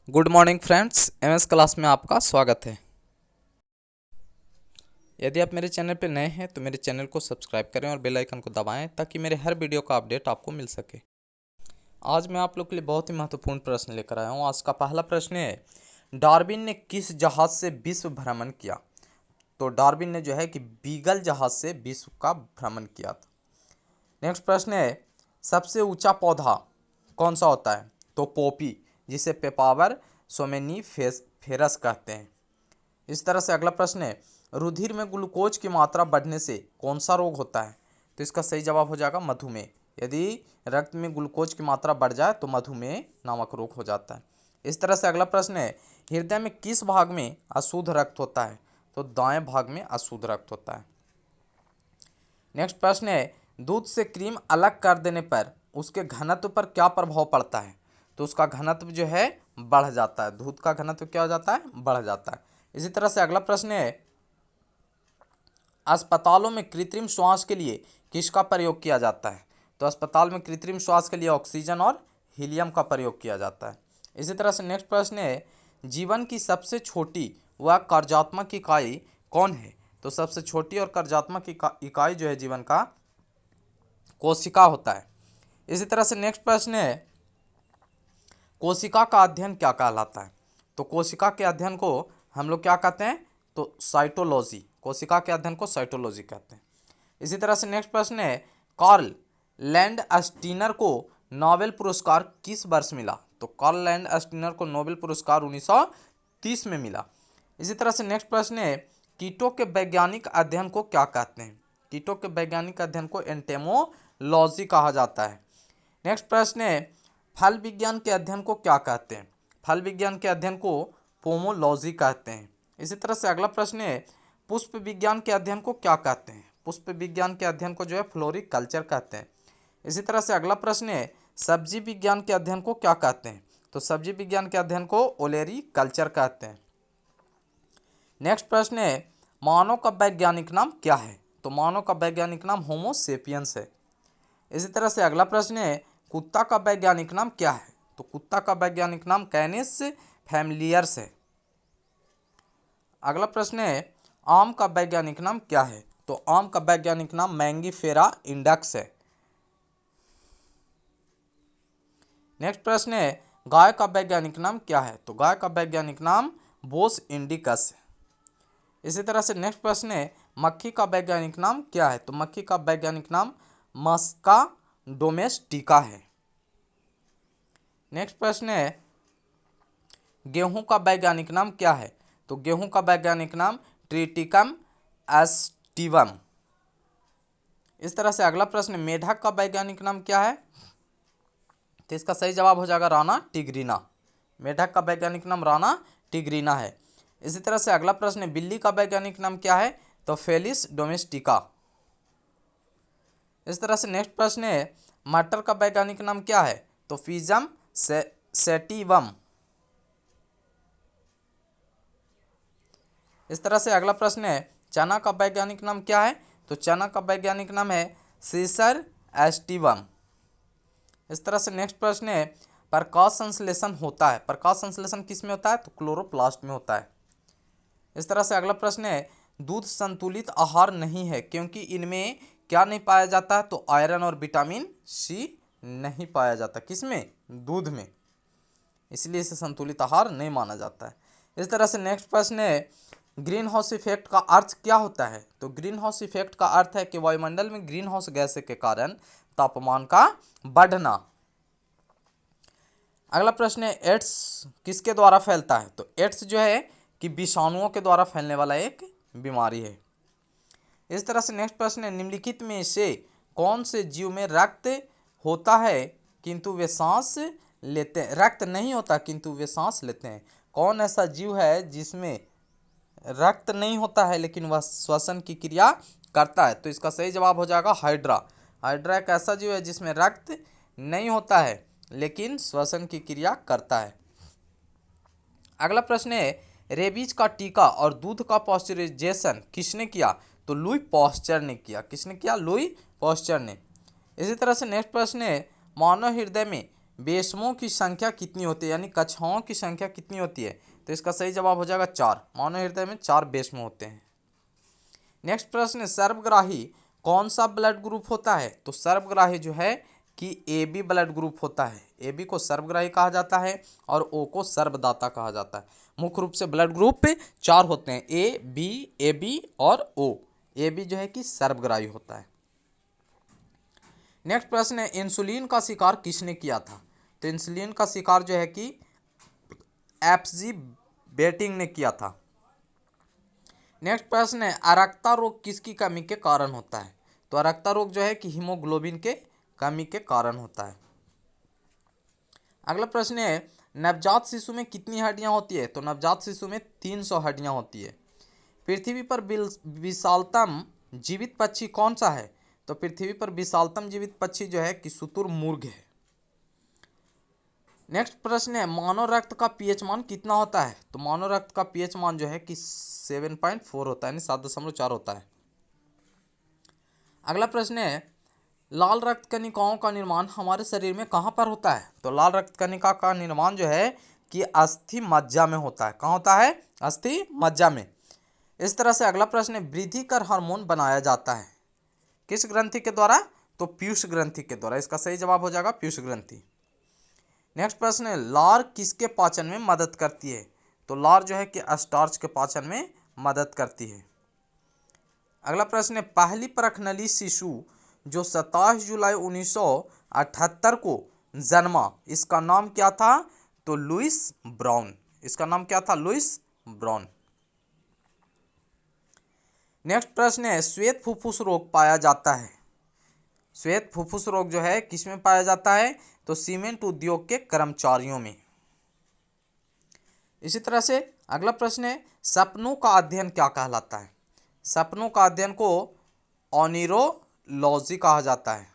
Good morning friends, MS class में आपका स्वागत है। यदि आप मेरे चैनल पर नए हैं तो मेरे चैनल को सब्सक्राइब करें और बेल आइकन को दबाएं ताकि मेरे हर वीडियो का अपडेट आपको मिल सके। आज मैं आप लोग के लिए बहुत ही महत्वपूर्ण प्रश्न लेकर आया हूं। आज का पहला प्रश्न है, डार्विन ने किस जहाज से विश्व भ्रमण किया? तो डार्विन ने जो है कि बीगल जहाज से विश्व का भ्रमण किया था। नेक्स्ट प्रश्न है, सबसे ऊंचा पौधा कौन सा होता है? तो पोपी, जिसे पेपावर सोमेनीफेरस कहते हैं। इस तरह से अगला प्रश्न है, रुधिर में ग्लूकोज की मात्रा बढ़ने से कौन सा रोग होता है? तो इसका सही जवाब हो जाएगा मधुमेह। यदि रक्त में ग्लूकोज की मात्रा बढ़ जाए तो मधुमेह नामक रोग हो जाता है। इस तरह से अगला प्रश्न है, हृदय में किस भाग में अशुद्ध रक्त होता है? तो दाएं भाग में अशुद्ध रक्त होता है। नेक्स्ट प्रश्न है, दूध से क्रीम अलग कर देने पर उसके घनत्व पर क्या प्रभाव पड़ता है? तो उसका घनत्व जो है बढ़ जाता है। दूध का घनत्व क्या हो जाता है? बढ़ जाता है। इसी तरह से अगला प्रश्न है, अस्पतालों में कृत्रिम श्वास के लिए किसका प्रयोग किया जाता है? तो अस्पताल में कृत्रिम श्वास के लिए ऑक्सीजन और हीलियम का प्रयोग किया जाता है। इसी तरह से नेक्स्ट प्रश्न है, जीवन की सबसे छोटी व कार्यात्मक इकाई कौन है? तो सबसे छोटी और कार्यात्मक इकाई जो है जीवन का, कोशिका होता है। इसी तरह से नेक्स्ट प्रश्न है, कोशिका का अध्ययन क्या कहलाता है? तो कोशिका के अध्ययन को हम लोग क्या कहते हैं? तो साइटोलॉजी। कोशिका के अध्ययन को साइटोलॉजी कहते हैं। इसी तरह से नेक्स्ट प्रश्न है, कार्ल लैंडस्टीनर को नोबेल पुरस्कार किस वर्ष मिला? तो कार्ल लैंडस्टीनर को नोबेल पुरस्कार 1930 में मिला। इसी तरह से नेक्स्ट प्रश्न है, कीटों के वैज्ञानिक अध्ययन को क्या कहते हैं? कीटों के वैज्ञानिक अध्ययन को एंटेमोलॉजी कहा जाता है। नेक्स्ट प्रश्न है, फल विज्ञान के अध्ययन को क्या कहते हैं? फल विज्ञान के अध्ययन को पोमोलॉजी कहते हैं। इसी तरह से अगला प्रश्न है, पुष्प विज्ञान के अध्ययन को क्या कहते हैं? पुष्प विज्ञान के अध्ययन को जो है फ्लोरिकल्चर कहते हैं। इसी तरह से अगला प्रश्न है, सब्जी विज्ञान के अध्ययन को क्या कहते हैं? तो सब्जी विज्ञान के अध्ययन को ओलेरी कल्चर कहते हैं। नेक्स्ट प्रश्न है, मानव का वैज्ञानिक नाम क्या है? तो मानव का वैज्ञानिक नाम होमो सेपियंस है। इसी तरह से अगला प्रश्न है, कुत्ता का वैज्ञानिक नाम क्या है? तो कुत्ता का वैज्ञानिक नाम कैनिस फैमिलियर्स है। अगला प्रश्न है, आम का वैज्ञानिक नाम क्या है? तो आम का वैज्ञानिक नाम मैंगीफेरा इंडेक्स है। नेक्स्ट प्रश्न है, गाय का वैज्ञानिक नाम क्या है? तो गाय का वैज्ञानिक नाम बोस इंडिकस है। इसी तरह से नेक्स्ट प्रश्न है, मक्खी का वैज्ञानिक नाम क्या है? तो मक्खी का वैज्ञानिक नाम मस्का डोमेस्टिका है। नेक्स्ट प्रश्न है, गेहूं का वैज्ञानिक नाम क्या है? तो गेहूं का वैज्ञानिक नाम ट्रिटिकम एस्टिवम। इस तरह से अगला प्रश्न, मेढक का वैज्ञानिक नाम क्या है? तो इसका सही जवाब हो जाएगा राना टिग्रीना। मेढक का वैज्ञानिक नाम राना टिग्रीना है। इसी तरह से अगला प्रश्न, बिल्ली का वैज्ञानिक नाम क्या है? तो फेलिस डोमेस्टिका। इस तरह से नेक्स्ट प्रश्न है, मटर का वैज्ञानिक नाम क्या है? तो फिजम सेटिवम। इस तरह से अगला प्रश्न है, चना का वैज्ञानिक नाम क्या है? तो चना का वैज्ञानिक नाम है सीसर एस्टिवम। इस तरह से नेक्स्ट प्रश्न है, प्रकाश संश्लेषण होता है, प्रकाश संश्लेषण किस में होता है? तो क्लोरोप्लास्ट में होता है। इस तरह से अगला प्रश्न है, दूध संतुलित आहार नहीं है क्योंकि इनमें क्या नहीं पाया जाता है? तो आयरन और विटामिन सी नहीं पाया जाता। किसमें? दूध में। इसलिए इसे संतुलित आहार नहीं माना जाता है। इस तरह से नेक्स्ट प्रश्न है, ग्रीन हाउस इफेक्ट का अर्थ क्या होता है? तो ग्रीन हाउस इफेक्ट का अर्थ है कि वायुमंडल में ग्रीन हाउस गैस के कारण तापमान का बढ़ना। अगला प्रश्न है, एड्स किसके द्वारा फैलता है? तो एड्स जो है कि विषाणुओं के द्वारा फैलने वाला एक बीमारी है। इस तरह से नेक्स्ट प्रश्न है, निम्नलिखित में से कौन से जीव में रक्त होता है किंतु वे सांस लेते हैं, रक्त नहीं होता किंतु वे सांस लेते हैं? कौन ऐसा जीव है जिसमें रक्त नहीं होता है लेकिन वह श्वसन की क्रिया करता है? तो इसका सही जवाब हो जाएगा हाइड्रा। हाइड्रा एक ऐसा जीव है जिसमें रक्त नहीं होता है लेकिन श्वसन की क्रिया करता है। अगला प्रश्न है, रेबीज का टीका और दूध का पॉस्चराइजेशन किसने किया? तो लुई पॉस्चर ने किया। किसने किया? लुई पॉस्चर ने। इसी तरह से नेक्स्ट प्रश्न है, मानव हृदय में बेशमों की संख्या कितनी होती है, यानी कक्षाओं की संख्या कितनी होती है? तो इसका सही जवाब हो जाएगा 4। मानव हृदय में 4 बेशमों होते हैं। नेक्स्ट प्रश्न है, सर्वग्राही कौन सा ब्लड ग्रुप होता है? तो सर्वग्राही जो है कि AB ब्लड ग्रुप होता है। AB को सर्वग्राही कहा जाता है और O को सर्वदाता कहा जाता है। मुख्य रूप से ब्लड ग्रुप 4 होते हैं, AB, AB और O। AB जो है कि सर्वग्राही होता है। नेक्स्ट प्रश्न है, इंसुलिन का शिकार किसने किया था? तो इंसुलिन का शिकार जो है कि FG बेटिंग ने किया था। नेक्स्ट प्रश्न है, अरक्ता रोग किसकी कमी के कारण होता है? तो अरक्ता रोग जो है कि हीमोग्लोबिन के कमी के कारण होता है। अगला प्रश्न है, नवजात शिशु में कितनी हड्डियां होती है? तो नवजात शिशु में 300 हड्डियां होती है। पृथ्वी पर विशालतम जीवित पक्षी कौन सा है? तो पृथ्वी पर विशालतम जीवित पक्षी जो है कि शुतुरमुर्ग है। नेक्स्ट प्रश्न है, मानव रक्त का पीएच मान कितना होता है? तो मानव रक्त का पीएच मान जो है कि 7.4 होता है, यानी 7.4 होता है। अगला प्रश्न है, लाल रक्त कणिकाओं का निर्माण हमारे शरीर में कहाँ पर होता है? तो लाल रक्त कणिका का निर्माण जो है कि अस्थि मज्जा में होता है। कहाँ होता है? अस्थि मज्जा में। इस तरह से अगला प्रश्न है, वृद्धिकर हार्मोन बनाया जाता है किस ग्रंथि के द्वारा? तो पीयूष ग्रंथि के द्वारा। इसका सही जवाब हो जाएगा पीयूष ग्रंथि। नेक्स्ट प्रश्न है, लार किसके पाचन में मदद करती है? तो लार जो है कि स्टार्च के पाचन में मदद करती है। अगला प्रश्न है, पहली परखनली शिशु जो 27 जुलाई 1978 को जन्मा, इसका नाम क्या था? तो लुइस ब्राउन। इसका नाम क्या था? Louis brown. नेक्स्ट प्रश्न है, श्वेत फुफ्फुस रोग पाया जाता है। श्वेत फुफ्फुस रोग जो है किसमें पाया जाता है? तो सीमेंट उद्योग के कर्मचारियों में। इसी तरह से अगला प्रश्न है, सपनों का अध्ययन क्या कहलाता है? सपनों का अध्ययन को ओनिरोलॉजी कहा जाता है।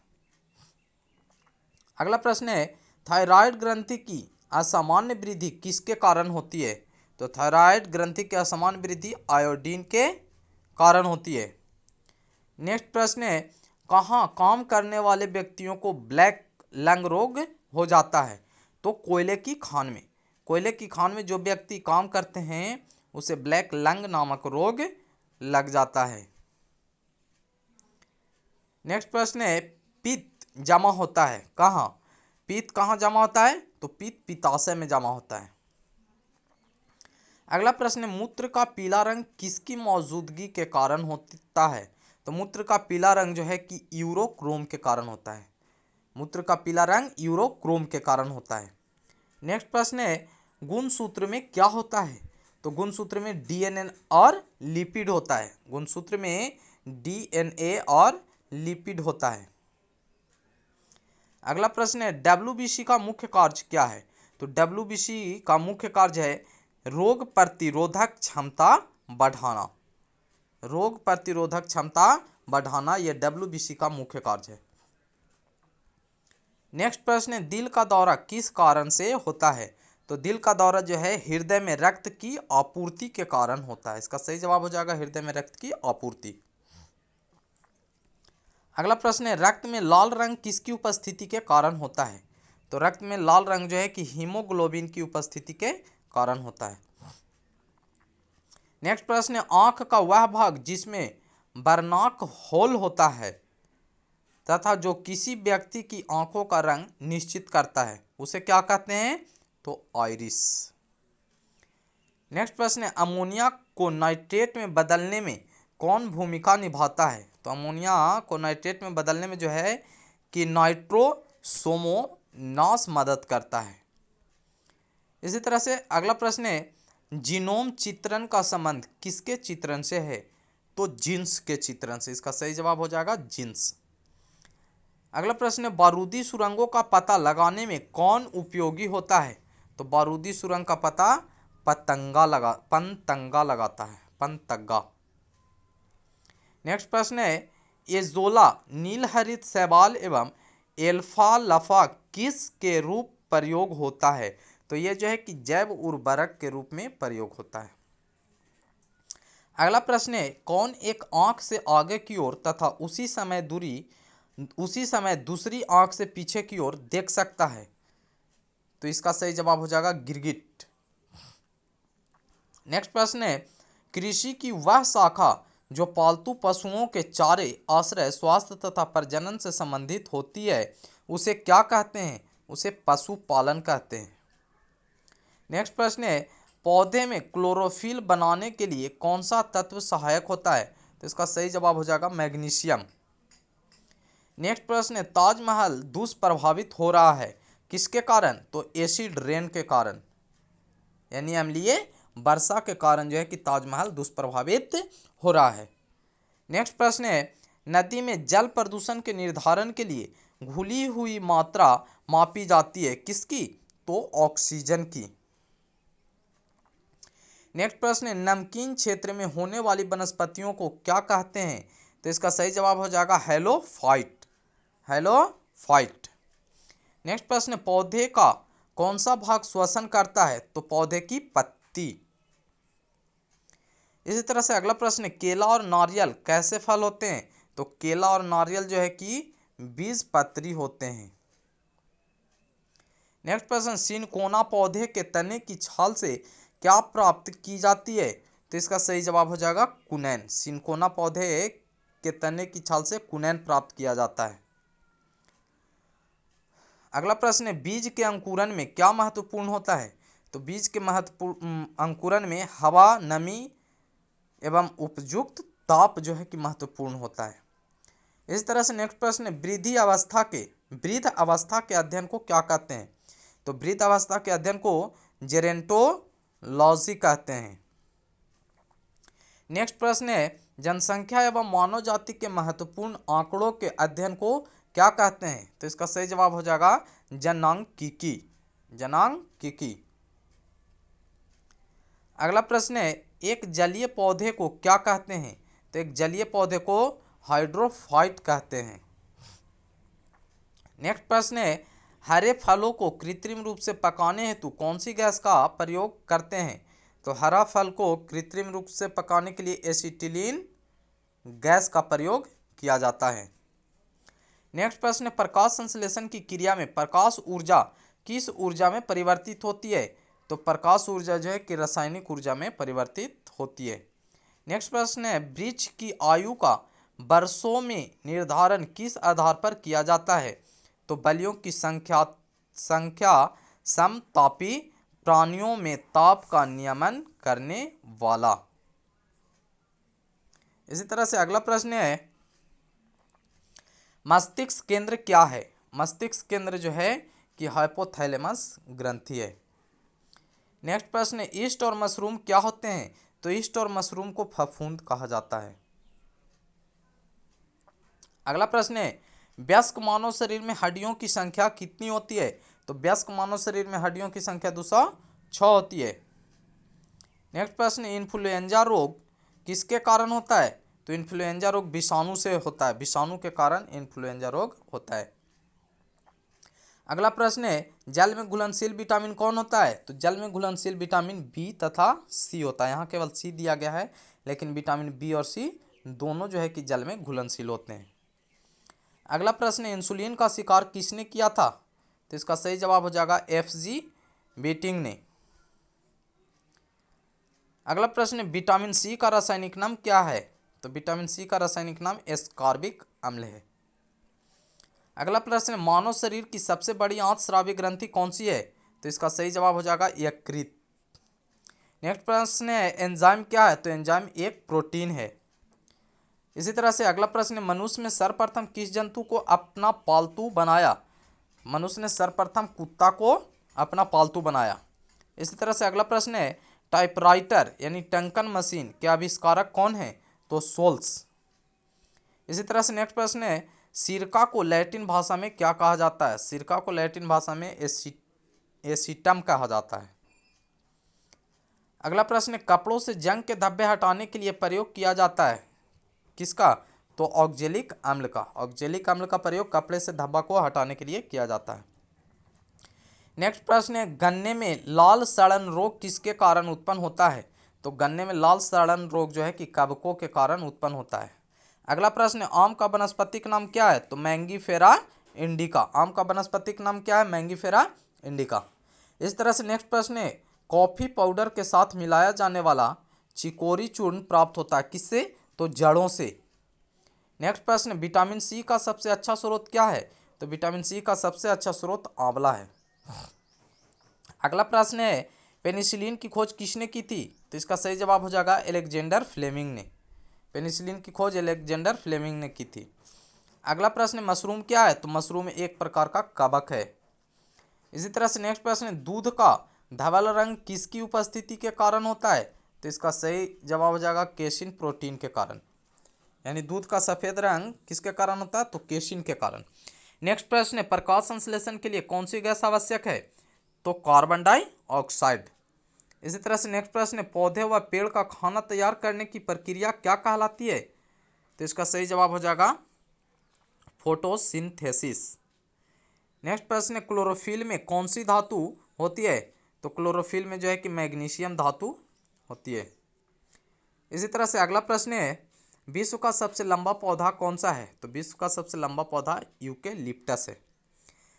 अगला प्रश्न है, थायराइड ग्रंथि की असामान्य वृद्धि किसके कारण होती है? तो थायराइड ग्रंथि की असामान्य वृद्धि आयोडीन के कारण होती है। नेक्स्ट प्रश्न है, कहाँ काम करने वाले व्यक्तियों को ब्लैक लंग रोग हो जाता है? तो कोयले की खान में। कोयले की खान में जो व्यक्ति काम करते हैं उसे ब्लैक लंग नामक रोग लग जाता है। नेक्स्ट प्रश्न है, पित्त जमा होता है कहाँ? पित्त कहाँ जमा होता है? तो पित्त पित्ताशय में जमा होता है। अगला प्रश्न है, मूत्र का पीला रंग किसकी मौजूदगी के कारण होता है? तो मूत्र का पीला रंग जो है कि यूरोक्रोम के कारण होता है। मूत्र का पीला रंग यूरोक्रोम के कारण होता है। नेक्स्ट प्रश्न है, गुणसूत्र में क्या होता है? तो गुणसूत्र में डीएनए और लिपिड होता है। गुणसूत्र में डीएनए और लिपिड होता है। अगला प्रश्न है, डब्ल्यूबीसी का मुख्य कार्य क्या है? तो डब्ल्यूबीसी का मुख्य कार्य है रोग प्रतिरोधक क्षमता बढ़ाना। रोग प्रतिरोधक क्षमता बढ़ाना यह डब्ल्यूबीसी का मुख्य कार्य है। नेक्स्ट प्रश्न है, दिल का दौरा किस कारण से होता है? तो दिल का दौरा जो है हृदय में रक्त की आपूर्ति के कारण होता है। इसका सही जवाब हो जाएगा हृदय में रक्त की आपूर्ति। अगला प्रश्न है, रक्त में लाल रंग किसकी उपस्थिति के कारण होता है? तो रक्त में लाल रंग जो है कि हीमोग्लोबिन की उपस्थिति के कारण होता है। नेक्स्ट प्रश्न है, आंख का वह भाग जिसमें बर्नाक होल होता है तथा जो किसी व्यक्ति की आंखों का रंग निश्चित करता है उसे क्या कहते हैं? तो आइरिस। नेक्स्ट प्रश्न है, अमोनिया को नाइट्रेट में बदलने में कौन भूमिका निभाता है? तो अमोनिया को नाइट्रेट में बदलने में जो है कि नाइट्रोसोमोनास मदद करता है। इसी तरह से अगला प्रश्न है, जीनोम चित्रण का संबंध किसके चित्रण से है? तो जीन्स के चित्रण से। इसका सही जवाब हो जाएगा जीन्स। अगला प्रश्न है, बारूदी सुरंगों का पता लगाने में कौन उपयोगी होता है? तो बारूदी सुरंग का पता पतंगा लगाता है, पतंगा। नेक्स्ट प्रश्न है, एजोला नीलहरित शैवाल एवं एल्फा लफा किस के रूप प्रयोग होता है? तो यह जो है कि जैव उर्वरक के रूप में प्रयोग होता है। अगला प्रश्न है, कौन एक आंख से आगे की ओर तथा उसी समय दूसरी आंख से पीछे की ओर देख सकता है? तो इसका सही जवाब हो जाएगा गिरगिट। नेक्स्ट प्रश्न है, कृषि की वह शाखा जो पालतू पशुओं के चारे, आश्रय, स्वास्थ्य तथा प्रजनन से संबंधित होती है उसे क्या कहते हैं? उसे पशुपालन कहते हैं। नेक्स्ट प्रश्न है, पौधे में क्लोरोफिल बनाने के लिए कौन सा तत्व सहायक होता है? तो इसका सही जवाब हो जाएगा मैग्नीशियम। नेक्स्ट प्रश्न है, ताजमहल दुष्प्रभावित हो रहा है किसके कारण? तो एसिड रेन के कारण, यानी अम्लीय वर्षा के कारण जो है कि ताजमहल दुष्प्रभावित हो रहा है। नेक्स्ट प्रश्न है, नदी में जल प्रदूषण के निर्धारण के लिए घुली हुई मात्रा मापी जाती है किसकी? तो ऑक्सीजन की। नेक्स्ट प्रश्न है, नमकीन क्षेत्र में होने वाली वनस्पतियों को क्या कहते हैं? तो इसका सही जवाब हो जाएगा हेलोफाइट। हेलोफाइट। नेक्स्ट प्रश्न है, पौधे का कौन सा भाग श्वसन करता है? तो पौधे की पत्ती। इसी तरह से अगला प्रश्न है, केला और नारियल कैसे फल होते हैं? तो केला और नारियल जो है कि बीजपत्री होते हैं। नेक्स्ट प्रश्न, सिनकोना पौधे के तने की छाल से क्या प्राप्त की जाती है? तो इसका सही जवाब हो जाएगा कुनैन। सिनकोना पौधे के तने की छाल से कुनैन प्राप्त किया जाता है। अगला प्रश्न है, बीज के अंकुरन में क्या महत्वपूर्ण होता है? तो बीज के अंकुरन में हवा, नमी एवं उपयुक्त ताप जो है कि महत्वपूर्ण होता है। इस तरह से नेक्स्ट प्रश्न है, वृद्ध अवस्था के अध्ययन को क्या कहते हैं? तो वृद्ध अवस्था के अध्ययन को जेरेंटोलॉजी कहते हैं। नेक्स्ट प्रश्न है, जनसंख्या एवं मानव जाति के महत्वपूर्ण आंकड़ों के अध्ययन को क्या कहते हैं? तो इसका सही जवाब हो जाएगा जनांकीकी। जनांकीकी। अगला प्रश्न है, एक जलीय पौधे को क्या कहते हैं? तो एक जलीय पौधे को हाइड्रोफाइट कहते हैं। नेक्स्ट प्रश्न है, हरे फलों को कृत्रिम रूप से पकाने हेतु कौन सी गैस का प्रयोग करते हैं? तो हरा फल को कृत्रिम रूप से पकाने के लिए एसिटिलीन गैस का प्रयोग किया जाता है। नेक्स्ट प्रश्न है, प्रकाश संश्लेषण की क्रिया में प्रकाश ऊर्जा किस ऊर्जा में परिवर्तित होती है? तो प्रकाश ऊर्जा जो है कि रासायनिक ऊर्जा में परिवर्तित होती है। नेक्स्ट प्रश्न है, वृक्ष की आयु का वर्षों में निर्धारण किस आधार पर किया जाता है? तो बलियों की संख्या समतापी प्राणियों में ताप का नियमन करने वाला। इसी तरह से अगला प्रश्न है, मस्तिष्क केंद्र क्या है? मस्तिष्क केंद्र जो है कि हाइपोथैलेमस ग्रंथि है। नेक्स्ट प्रश्न है, ईस्ट और मशरूम क्या होते हैं? तो ईस्ट और मशरूम को फफूंद कहा जाता है। अगला प्रश्न है, वयस्क मानव शरीर में हड्डियों की संख्या कितनी होती है? तो वयस्क मानव शरीर में हड्डियों की संख्या 206 होती है। नेक्स्ट प्रश्न, इन्फ्लुएंजा रोग किसके कारण होता है? तो इन्फ्लुएंजा रोग विषाणु से होता है, विषाणु के कारण इन्फ्लुएंजा रोग होता है। अगला प्रश्न है, जल में घुलनशील विटामिन कौन होता है? तो जल में घुलनशील विटामिन बी तथा सी होता है। यहाँ केवल सी दिया गया है, लेकिन विटामिन बी और सी दोनों जो है कि जल में घुलनशील होते हैं। अगला प्रश्न है, इंसुलिन का शिकार किसने किया था? तो इसका सही जवाब हो जाएगा एफ.जी. बेटिंग ने। अगला प्रश्न है, विटामिन सी का रासायनिक नाम क्या है? तो विटामिन सी का रासायनिक नाम एस्कॉर्बिक अम्ल है। अगला प्रश्न है, मानव शरीर की सबसे बड़ी आंत स्रावी ग्रंथि कौन सी है? तो इसका सही जवाब हो जाएगा यकृत। नेक्स्ट प्रश्न है, एंजाइम क्या है? तो एंजाइम एक प्रोटीन है। इसी तरह से अगला प्रश्न है, मनुष्य ने सर्वप्रथम किस जंतु को अपना पालतू बनाया? मनुष्य ने सर्वप्रथम कुत्ता को अपना पालतू बनाया। इसी तरह से अगला प्रश्न है, टाइपराइटर यानी टंकन मशीन के आविष्कारक कौन है? तो सोल्स। इसी तरह से नेक्स्ट प्रश्न है, सिरका को लैटिन भाषा में क्या कहा जाता है? सिरका को लैटिन भाषा में एसिटम कहा जाता है। अगला प्रश्न है, कपड़ों से जंग के धब्बे हटाने के लिए प्रयोग किया जाता है किसका? तो ऑक्जेलिक अम्ल का। ऑक्जेलिक अम्ल का प्रयोग कपड़े से धब्बा को हटाने के लिए किया जाता है। नेक्स्ट प्रश्न है, गन्ने में लाल सड़न रोग किसके कारण उत्पन्न होता है? तो गन्ने में लाल सड़न रोग जो है कि कवकों के कारण उत्पन्न होता है। अगला प्रश्न है, आम का वनस्पतिक नाम क्या है? तो मैंगीफेरा इंडिका। आम का वनस्पतिक नाम क्या है? Mangifera indica. इस तरह से नेक्स्ट प्रश्न है, कॉफी पाउडर के साथ मिलाया जाने वाला चिकोरी चूर्ण प्राप्त होता है किससे? तो जड़ों से। नेक्स्ट प्रश्न, विटामिन सी का सबसे अच्छा स्रोत क्या है? तो विटामिन सी का सबसे अच्छा स्रोत आंवला है। अगला प्रश्न है, पेनिसिलिन की खोज किसने की थी? तो इसका सही जवाब हो जाएगा अलेक्जेंडर फ्लेमिंग ने। पेनिसिलिन की खोज अलेक्जेंडर फ्लेमिंग ने की थी। अगला प्रश्न, मशरूम क्या है? तो मशरूम एक प्रकार का कवक है। इसी तरह से नेक्स्ट प्रश्न, दूध का धवल रंग किसकी उपस्थिति के कारण होता है? तो इसका सही जवाब हो जाएगा केसिन प्रोटीन के कारण। यानी दूध का सफेद रंग किसके कारण होता है? तो केसिन के कारण। नेक्स्ट प्रश्न है, प्रकाश संश्लेषण के लिए कौन सी गैस आवश्यक है? तो कार्बन डाइऑक्साइड। इसी तरह से नेक्स्ट प्रश्न है, पौधे व पेड़ का खाना तैयार करने की प्रक्रिया क्या कहलाती है? तो इसका सही जवाब हो जाएगा फोटोसिंथेसिस। नेक्स्ट प्रश्न है, क्लोरोफिल में कौन सी धातु होती है? तो क्लोरोफिल में जो है कि मैग्नीशियम धातु होती है। इसी तरह से अगला प्रश्न है, विश्व का सबसे लंबा पौधा कौन सा है? तो विश्व का सबसे लंबा पौधा यूकेलिप्टस है।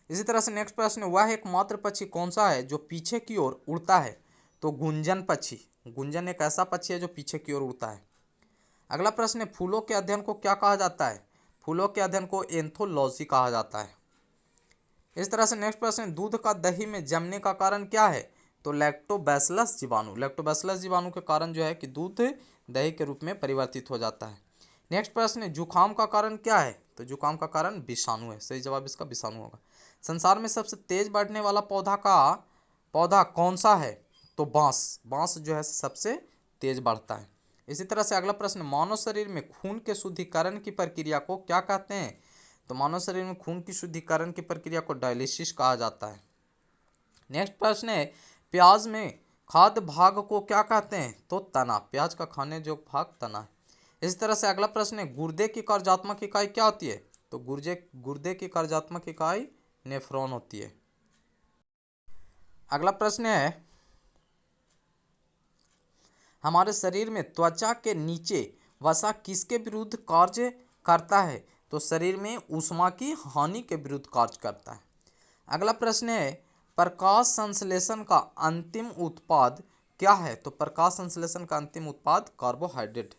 इसी तरह से नेक्स्ट प्रश्न, वह एकमात्र पक्षी कौन सा है जो पीछे की ओर उड़ता है? तो गुंजन पक्षी। गुंजन एक ऐसा पक्षी है जो पीछे की ओर उड़ता है। अगला प्रश्न है, फूलों के अध्ययन को क्या कहा जाता है? फूलों के अध्ययन को एंथोलॉजी कहा जाता है। इस तरह से नेक्स्ट प्रश्न, दूध का दही में जमने का कारण क्या है? तो लैक्टोबैसिलस जीवाणु। लैक्टोबैसिलस जीवाणु के कारण जो है कि दूध दही के रूप में परिवर्तित हो जाता है। नेक्स्ट प्रश्न, जुखाम का कारण क्या है? तो जुखाम का कारण विषाणु है। सही जवाब इसका विषाणु होगा। संसार में सबसे तेज बढ़ने वाला पौधा कौन सा है? तो बांस। बांस जो है सबसे तेज बढ़ता है। इसी तरह से अगला प्रश्न, मानव शरीर में खून के शुद्धिकरण की प्रक्रिया को क्या कहते हैं? तो मानव शरीर में खून की शुद्धिकरण की प्रक्रिया को डायलिसिस कहा जाता है। नेक्स्ट प्रश्न है, प्याज में खाद्य भाग को क्या कहते हैं? तो तना। प्याज का खाने योग्य भाग तना है। इसी तरह से अगला प्रश्न है, गुर्दे की कार्यात्मक इकाई क्या होती है? तो गुर्दे की कार्यात्मक इकाई नेफ्रॉन होती है। अगला प्रश्न है, हमारे शरीर में त्वचा के नीचे वसा किसके विरुद्ध कार्य करता है? तो शरीर में ऊष्मा की हानि के विरुद्ध कार्य करता है। अगला प्रश्न है, प्रकाश संश्लेषण का अंतिम उत्पाद क्या है? तो प्रकाश संश्लेषण का अंतिम उत्पाद कार्बोहाइड्रेट।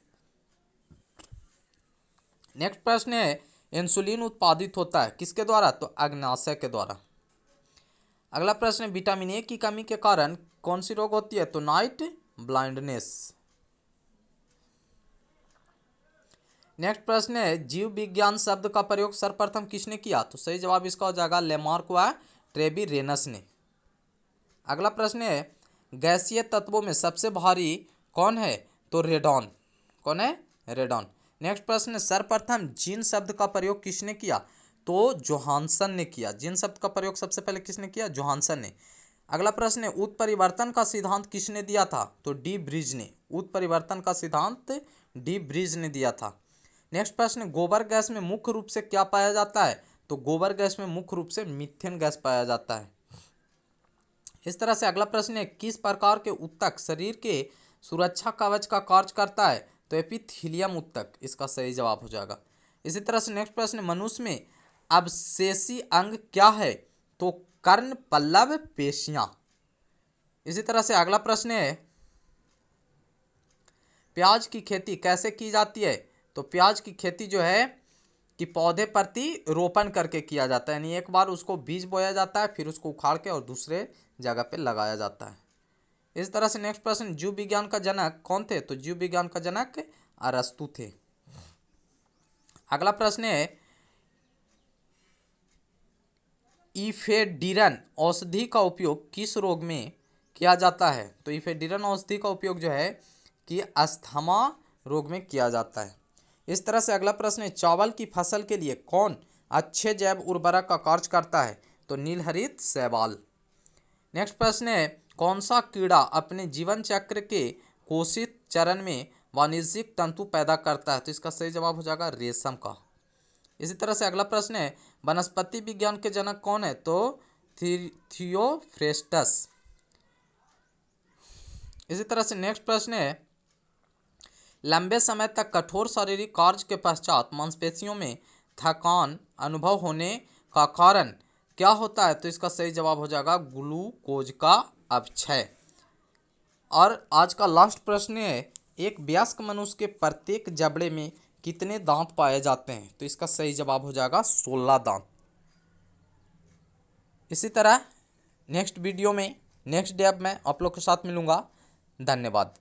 नेक्स्ट प्रश्न है, इंसुलिन उत्पादित होता है किसके द्वारा? तो अग्नाशय के द्वारा। अगला प्रश्न है, विटामिन ए की कमी के कारण कौन सी रोग होती है? तो नाइट ब्लाइंडनेस। नेक्स्ट प्रश्न है, जीव विज्ञान शब्द का प्रयोग सर्वप्रथम किसने किया? तो सही जवाब इसका हो जाएगा लेमार्क व ट्रेविरेनस ने। अगला प्रश्न है, गैसीय तत्वों में सबसे भारी कौन है? तो रेडॉन। कौन है? रेडॉन। नेक्स्ट प्रश्न है, सर्वप्रथम जीन शब्द का प्रयोग किसने किया? तो जोहानसन ने किया। जीन शब्द का प्रयोग सबसे पहले किसने किया? जोहानसन ने। अगला प्रश्न है, उत्परिवर्तन का सिद्धांत किसने दिया था? तो डी ब्रिज ने। उत्परिवर्तन का सिद्धांत डी ब्रिज ने दिया था। नेक्स्ट प्रश्न, गोबर गैस में मुख्य रूप से क्या पाया जाता है? तो गोबर गैस में मुख्य रूप से मीथेन गैस पाया जाता है। इस तरह से अगला प्रश्न है, किस प्रकार के ऊतक शरीर के सुरक्षा कवच का कार्य करता है? तो एपिथेलियम ऊतक इसका सही जवाब हो जाएगा। इसी तरह से नेक्स्ट प्रश्न, मनुष्य में अवशेषी अंग क्या है? तो कर्ण पल्लव पेशियां। इसी तरह से अगला प्रश्न है, प्याज की खेती कैसे की जाती है? तो प्याज की खेती जो है कि पौधे प्रति रोपण करके किया जाता है। यानी एक बार उसको बीज बोया जाता है, फिर उसको उखाड़ के और दूसरे जगह पे लगाया जाता है। इस तरह से नेक्स्ट प्रश्न, जीव विज्ञान का जनक कौन थे? तो जीव विज्ञान का जनक अरस्तु थे। अगला प्रश्न है, इफेडिरन औषधि का उपयोग किस रोग में किया जाता है? तो इफेडिरन औषधि का उपयोग जो है कि अस्थमा रोग में किया जाता है। इस तरह से अगला प्रश्न है, चावल की फसल के लिए कौन अच्छे जैव उर्वरक का कार्य करता है? तो नीलहरित शैवाल। नेक्स्ट प्रश्न है, कौन सा कीड़ा अपने जीवन चक्र के कोशित चरण में वाणिज्यिक तंतु पैदा करता है? तो इसका सही जवाब हो जाएगा रेशम का। इसी तरह से अगला प्रश्न है, वनस्पति विज्ञान के जनक कौन है? तो थियोफ्रेस्टस। इसी तरह से नेक्स्ट प्रश्न है, लंबे समय तक कठोर शारीरिक कार्य के पश्चात मांसपेशियों में थकान अनुभव होने का कारण क्या होता है? तो इसका सही जवाब हो जाएगा ग्लूकोज का अपक्षय। और आज का लास्ट प्रश्न है, एक वयस्क मनुष्य के प्रत्येक जबड़े में कितने दांत पाए जाते हैं? तो इसका सही जवाब हो जाएगा 16 दांत। इसी तरह नेक्स्ट वीडियो में नेक्स्ट डे अब मैं आप लोग के साथ मिलूंगा। धन्यवाद।